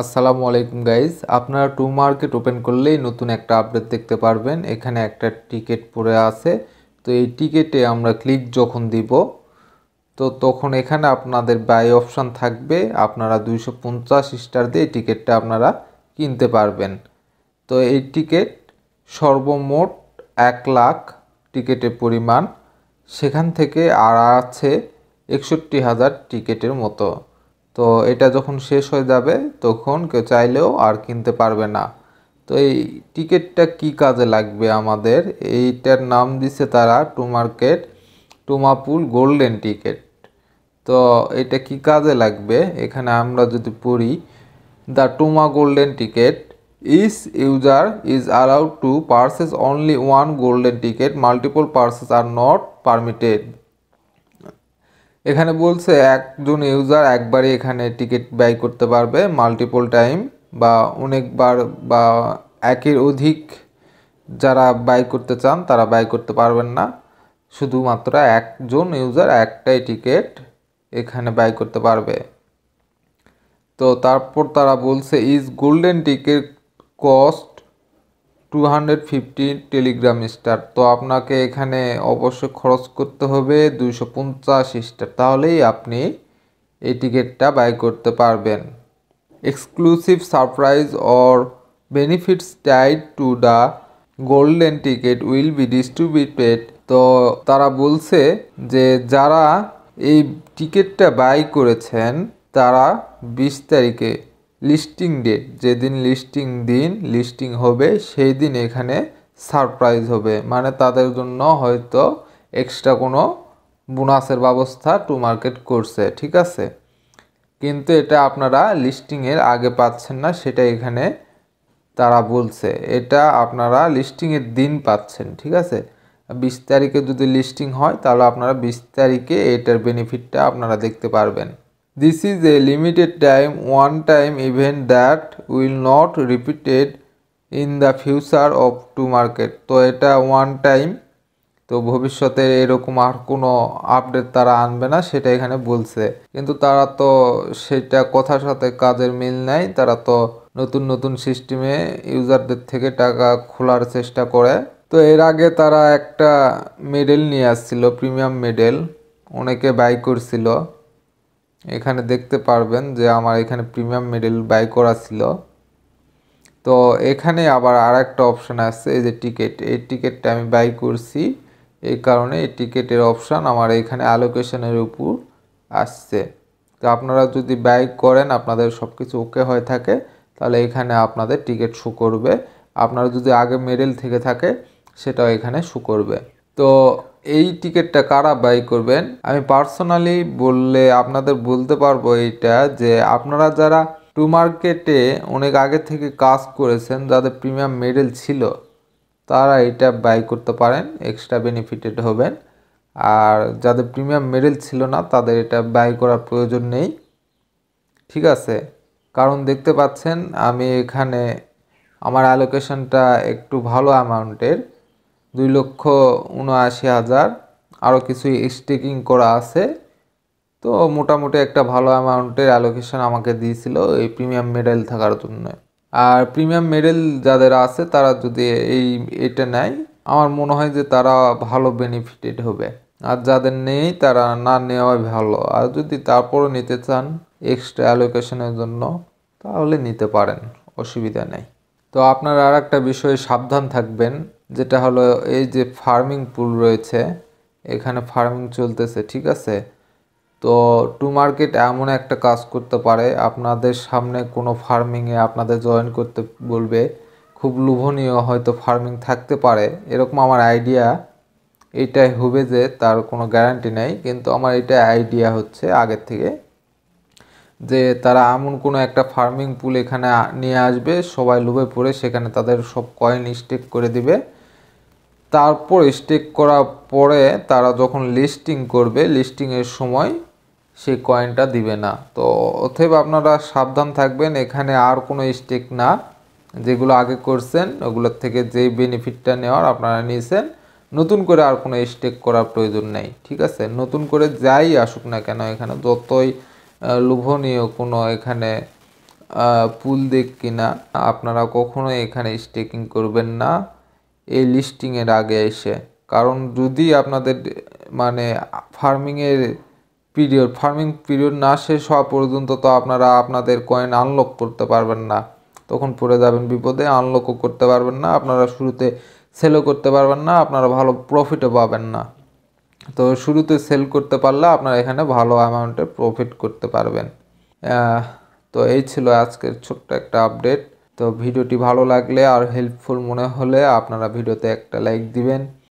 আসসালামু আলাইকুম গাইজ, আপনারা টু মার্কেট ওপেন করলেই নতুন একটা আপডেট দেখতে পারবেন। এখানে একটা টিকিট পড়ে আছে। তো এই টিকিটে আমরা ক্লিক যখন দিব তো তখন এখানে আপনাদের বাই অপশান থাকবে। আপনারা 250 স্টার দিয়ে এই টিকিটটা আপনারা কিনতে পারবেন। তো এই টিকিট সর্বমোট 1 লাখ টিকিটের পরিমাণ, সেখান থেকে আর আছে 61,000 টিকিটের মতো। তো এটা যখন শেষ হয়ে যাবে তখন কেউ চাইলেও আর কিনতে পারবে না। তো এই টিকিটটা কি কাজে লাগবে আমাদের, এইটার নাম দিছে তারা টু মার্কেট টুমাপুল গোল্ডেন টিকিট। তো এটা কি কাজে লাগবে এখানে আমরা যদি পড়ি, the Tuma golden ticket is user is allowed to purchase only one golden ticket, multiple purchase are not permitted. এখানে বলছে একজন ইউজার একবারই এখানে টিকিট বাই করতে পারবে, মাল্টিপল টাইম বা অনেকবার বা একের অধিক যারা বাই করতে চান তারা বাই করতে পারবেন না। শুধুমাত্র একজন ইউজার একটাই টিকিট এখানে বাই করতে পারবে। তো তারপর তারা বলছে is golden ticket cost 250 Telegram star. তো আপনাকে এখানে অবশ্যই খরচ করতে হবে 250 স্টার, তাহলেই আপনি এই টিকিটটা বাই করতে পারবেন। Exclusive surprise or benefits tied to the golden ticket will be distributed. তো তারা বলছে যে যারা এই টিকিটটা বাই করেছেন তারা 20 তারিখে লিস্টিং ডেট, যেদিন লিস্টিং হবে সেই দিন এখানে সারপ্রাইজ হবে, মানে তাদের জন্য হয়তো এক্সট্রা কোনো বোনাসের ব্যবস্থা টু মার্কেট করছে, ঠিক আছে। কিন্তু এটা আপনারা লিস্টিংয়ের আগে পাচ্ছেন না, সেটা এখানে তারা বলছে। এটা আপনারা লিস্টিংয়ের দিন পাচ্ছেন, ঠিক আছে। 20 তারিখে যদি লিস্টিং হয় তাহলে আপনারা 20 তারিখে এটার বেনিফিটটা আপনারা দেখতে পারবেন। This is a limited time one time event that will not repeated in the future of to market. তো এটা ওয়ান টাইম, তো ভবিষ্যতে এরকম আর কোনো আপডেট তারা আনবে না সেটা এখানে বলছে। কিন্তু তারা তো সেটা কথার সাথে কাজের মিল নাই, তারা তো নতুন নতুন সিস্টেমে ইউজারদের থেকে টাকা খোলার চেষ্টা করে। তো এর আগে তারা একটা মেডেল নিয়ে আসছিল, প্রিমিয়াম মেডেল, অনেকে বাই করছিল। এখানে দেখতে পারবেন যে আমার এখানে প্রিমিয়াম মেডেল বাই করা ছিল। তো এখানে আবার আর একটা অপশান আছে, এই যে টিকিট, এই টিকিটটা আমি বাই করছি, এই কারণে এই টিকিটের অপশান আমার এখানে অ্যালোকেশনের উপর আসছে। তো আপনারা যদি বাই করেন, আপনাদের সব কিছু ওকে হয়ে থাকে, তাহলে এখানে আপনাদের টিকিট শো করবে। আপনারা যদি আগে মেডেল থেকে থাকে সেটাও এখানে শো করবে। তো এই টিকিটটা কারা বাই করবেন, আমি পার্সোনালি বললে আপনাদের বলতে পারবো এইটা, যে আপনারা যারা টু মার্কেটে অনেক আগে থেকে কাজ করেছেন, যাদের প্রিমিয়াম মেডেল ছিল, তারা এটা বাই করতে পারেন, এক্সট্রা বেনিফিটেড হবেন। আর যাদের প্রিমিয়াম মেডেল ছিল না তাদের এটা বাই করার প্রয়োজন নেই, ঠিক আছে। কারণ দেখতে পাচ্ছেন আমি এখানে আমার অ্যালোকেশনটা একটু ভালো অ্যামাউন্টের, 2,79,000, আরও কিছু স্টেকিং করা আছে। তো মোটামুটি একটা ভালো অ্যামাউন্টের অ্যালোকেশন আমাকে দিয়েছিল এই প্রিমিয়াম মেডেল থাকার জন্য। আর প্রিমিয়াম মেডেল যাদের আছে তারা যদি এটা নেয়, আমার মনে হয় যে তারা ভালো বেনিফিটেড হবে। আর যাদের নেই তারা না নেওয়াই ভালো। আর যদি তারপরও নিতে চান এক্সট্রা অ্যালোকেশনের জন্য তাহলে নিতে পারেন, অসুবিধা নেই। তো আপনারা আর একটা বিষয়ে সাবধান থাকবেন, যেটা হলো এই যে ফার্মিং পুল রয়েছে, এখানে ফার্মিং চলতেছে, ঠিক আছে। তো টু মার্কেট এমন একটা কাজ করতে পারে, আপনাদের সামনে কোনো ফার্মিংয়ে আপনাদের জয়েন করতে বলবে, খুব লোভনীয় হয়তো ফার্মিং থাকতে পারে, এরকম আমার আইডিয়া। এইটাই হবে যে তার কোনো গ্যারান্টি নেই, কিন্তু আমার এটা আইডিয়া হচ্ছে আগের থেকে, যে তারা এমন কোনো একটা ফার্মিং পুল এখানে নিয়ে আসবে, সবাই লোভে পড়ে সেখানে তাদের সব কয়েন স্টেক করে দিবে। তারপর স্টেক করার পরে তারা যখন লিস্টিং করবে, লিস্টিংয়ের সময় সেই কয়েনটা দিবে না। তো অতএব আপনারা সাবধান থাকবেন, এখানে আর কোনো স্টেক না, যেগুলো আগে করছেন ওগুলোর থেকে যেই বেনিফিটটা নেওয়ার আপনারা নিয়েছেন, নতুন করে আর কোনো স্টেক করার প্রয়োজন নেই, ঠিক আছে। নতুন করে যাই আসুক না কেন, এখানে যতই লোভনীয় কোনো এখানে পুল দেখ কিনা আপনারা কখনোই এখানে স্টেকিং করবেন না এই লিস্টিংয়ের আগে এসে। কারণ যদি আপনাদের মানে ফার্মিং পিরিয়ড না শেষ হওয়া পর্যন্ত তো আপনারা আপনাদের কয়েন আনলক করতে পারবেন না, তখন পড়ে যাবেন বিপদে, আনলকও করতে পারবেন না, আপনারা শুরুতে সেলও করতে পারবেন না, আপনারা ভালো প্রফিটও পাবেন না। তো শুরুতে সেল করতে পারলে আপনারা এখানে ভালো অ্যামাউন্টে প্রফিট করতে পারবেন। তো এই ছিল আজকের ছোট্ট একটা আপডেট। তো ভিডিওটি ভালো লাগলে আর হেল্পফুল মনে হলে আপনারা ভিডিওতে একটা লাইক দিবেন।